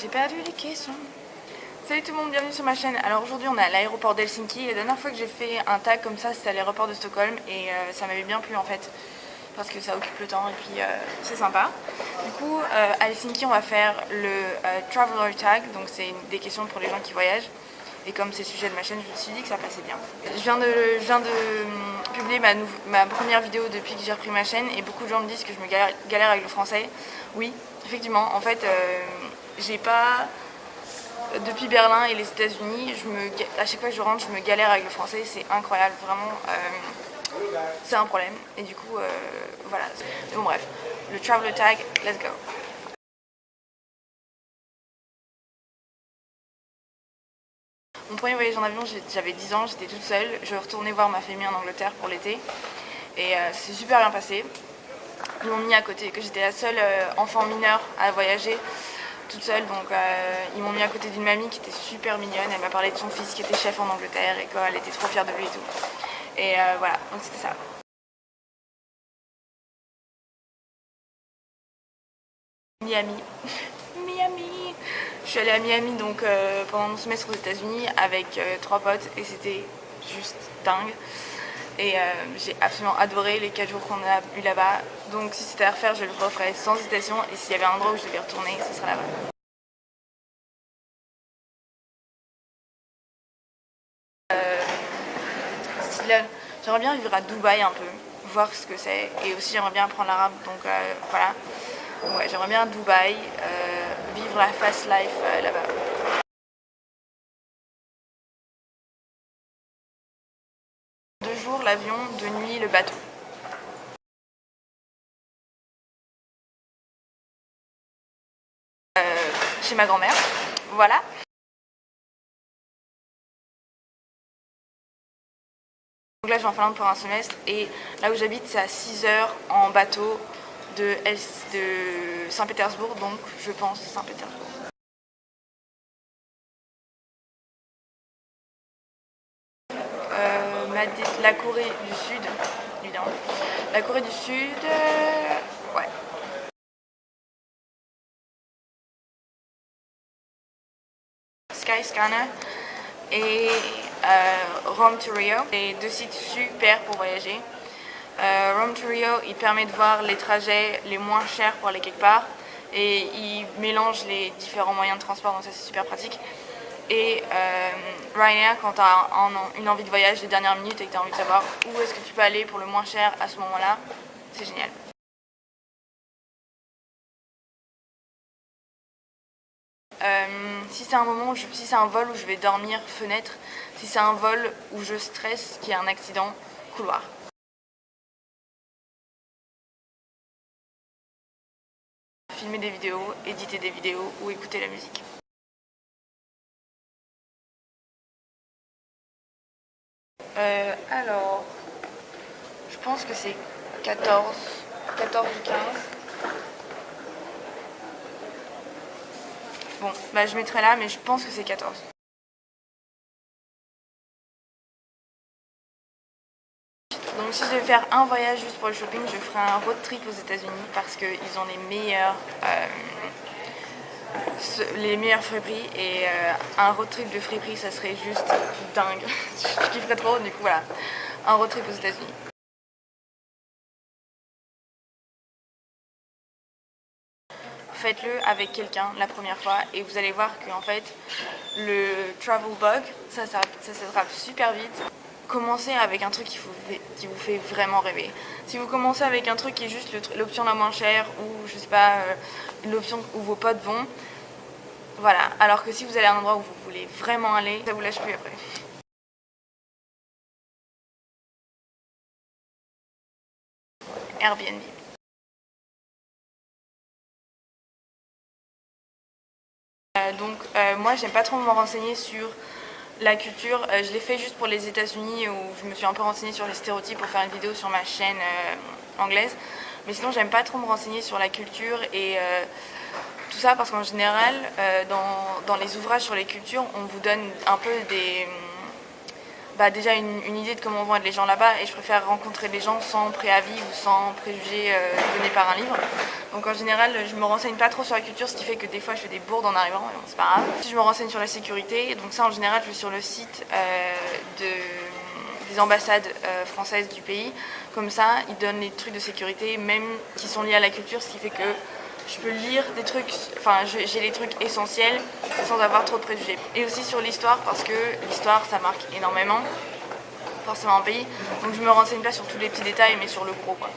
J'ai perdu les questions. Salut tout le monde, bienvenue sur ma chaîne. Alors aujourd'hui on est à l'aéroport d'Helsinki. La dernière fois que j'ai fait un tag comme ça c'était à l'aéroport de Stockholm et ça m'avait bien plu en fait parce que ça occupe le temps et puis c'est sympa. Du coup à Helsinki on va faire le Traveler Tag, donc c'est des questions pour les gens qui voyagent. Et comme c'est le sujet de ma chaîne, je me suis dit que ça passait bien. Je viens de publier ma première vidéo depuis que j'ai repris ma chaîne et beaucoup de gens me disent que je me galère avec le français. Oui, effectivement, en fait, j'ai pas... Depuis Berlin et les États-Unis, à chaque fois que je rentre, je me galère avec le français, c'est incroyable, vraiment, c'est un problème. Et du coup, voilà. Mais bon, bref, le Traveler Tag, let's go. Mon premier voyage en avion, j'avais 10 ans, j'étais toute seule. Je retournais voir ma famille en Angleterre pour l'été. Et c'est super bien passé. Ils m'ont mis à côté, que j'étais la seule enfant mineure à voyager toute seule. Donc ils m'ont mis à côté d'une mamie qui était super mignonne. Elle m'a parlé de son fils qui était chef en Angleterre et qu'elle était trop fière de lui et tout. Et voilà, donc c'était ça. Miami. Miami. Je suis allée à Miami donc pendant mon semestre aux États-Unis avec 3 potes et c'était juste dingue. Et j'ai absolument adoré les 4 jours qu'on a eu là-bas. Donc si c'était à refaire, je le referais sans hésitation. Et s'il y avait un endroit où je devais retourner, ce serait là-bas. J'aimerais bien vivre à Dubaï un peu, voir ce que c'est. Et aussi j'aimerais bien apprendre l'arabe. Donc voilà. Ouais, j'aimerais bien à Dubaï, vivre la fast life là-bas. De jour l'avion, de nuit le bateau. Chez ma grand-mère, voilà. Donc là je vais en Finlande pour un semestre et là où j'habite c'est à 6 heures en bateau de Saint-Pétersbourg, donc je pense Saint-Pétersbourg. La Corée du Sud, évidemment. La Corée du Sud, ouais. Skyscanner et Rome to Rio. C'est 2 sites super pour voyager. Rome to Rio, il permet de voir les trajets les moins chers pour aller quelque part et il mélange les différents moyens de transport, donc ça c'est super pratique. Et Ryanair, quand tu as une envie de voyage de dernière minute et que tu as envie de savoir où est-ce que tu peux aller pour le moins cher à ce moment-là, c'est génial. Si c'est un vol où je vais dormir, fenêtre. Si c'est un vol où je stresse qu'il y a un accident, couloir. Filmer des vidéos, éditer des vidéos ou écouter la musique. Alors, je pense que c'est 14 ou 15. Bon, bah je mettrai là, mais je pense que c'est 14. Donc si je devais faire un voyage juste pour le shopping, je ferais un road trip aux États-Unis parce qu'ils ont les meilleurs friperies et un road trip de friperie ça serait juste dingue. Je kifferais trop, du coup voilà, un road trip aux États-Unis. Faites-le avec quelqu'un la première fois et vous allez voir que en fait le travel bug ça s'attrape super vite. Commencez avec un truc qui vous fait vraiment rêver. Si vous commencez avec un truc qui est juste l'option la moins chère ou je sais pas l'option où vos potes vont, voilà. Alors que si vous allez à un endroit où vous voulez vraiment aller, ça vous lâche plus après. Airbnb. Moi j'aime pas trop me renseigner sur la culture, je l'ai fait juste pour les États-Unis où je me suis un peu renseignée sur les stéréotypes pour faire une vidéo sur ma chaîne anglaise. Mais sinon j'aime pas trop me renseigner sur la culture et tout ça parce qu'en général dans les ouvrages sur les cultures on vous donne un peu déjà une idée de comment vont être les gens là-bas, et je préfère rencontrer les gens sans préavis ou sans préjugés donnés par un livre. Donc en général, je me renseigne pas trop sur la culture, ce qui fait que des fois je fais des bourdes en arrivant, mais bon, c'est pas grave. Je me renseigne sur la sécurité, donc ça en général je vais sur le site des ambassades françaises du pays. Comme ça, ils donnent les trucs de sécurité, même qui sont liés à la culture, ce qui fait que je peux lire des trucs, enfin j'ai les trucs essentiels sans avoir trop de préjugés. Et aussi sur l'histoire, parce que l'histoire ça marque énormément, forcément un pays. Donc je me renseigne pas sur tous les petits détails, mais sur le gros quoi.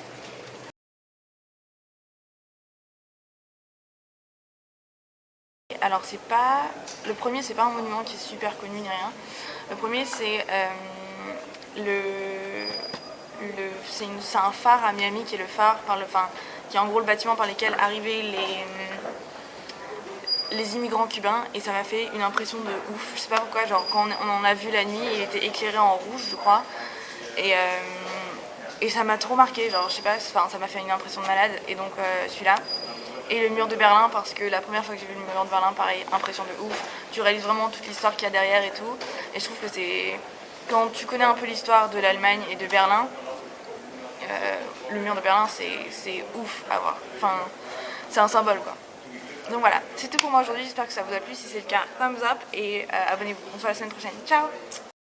Alors c'est pas... Le premier c'est pas un monument qui est super connu ni rien. Le premier c'est c'est un phare à Miami qui est le phare qui est en gros le bâtiment par lequel arrivaient les immigrants cubains, et ça m'a fait une impression de ouf. Je sais pas pourquoi, genre quand on en a vu la nuit, il était éclairé en rouge je crois, et ça m'a trop marqué, genre je sais pas, ça m'a fait une impression de malade, et donc celui-là. Et le mur de Berlin, parce que la première fois que j'ai vu le mur de Berlin, pareil, impression de ouf. Tu réalises vraiment toute l'histoire qu'il y a derrière et tout. Et je trouve que c'est... Quand tu connais un peu l'histoire de l'Allemagne et de Berlin, le mur de Berlin, c'est ouf à voir. Enfin, c'est un symbole, quoi. Donc voilà, c'est tout pour moi aujourd'hui. J'espère que ça vous a plu. Si c'est le cas, thumbs up et abonnez-vous. On se voit la semaine prochaine. Ciao!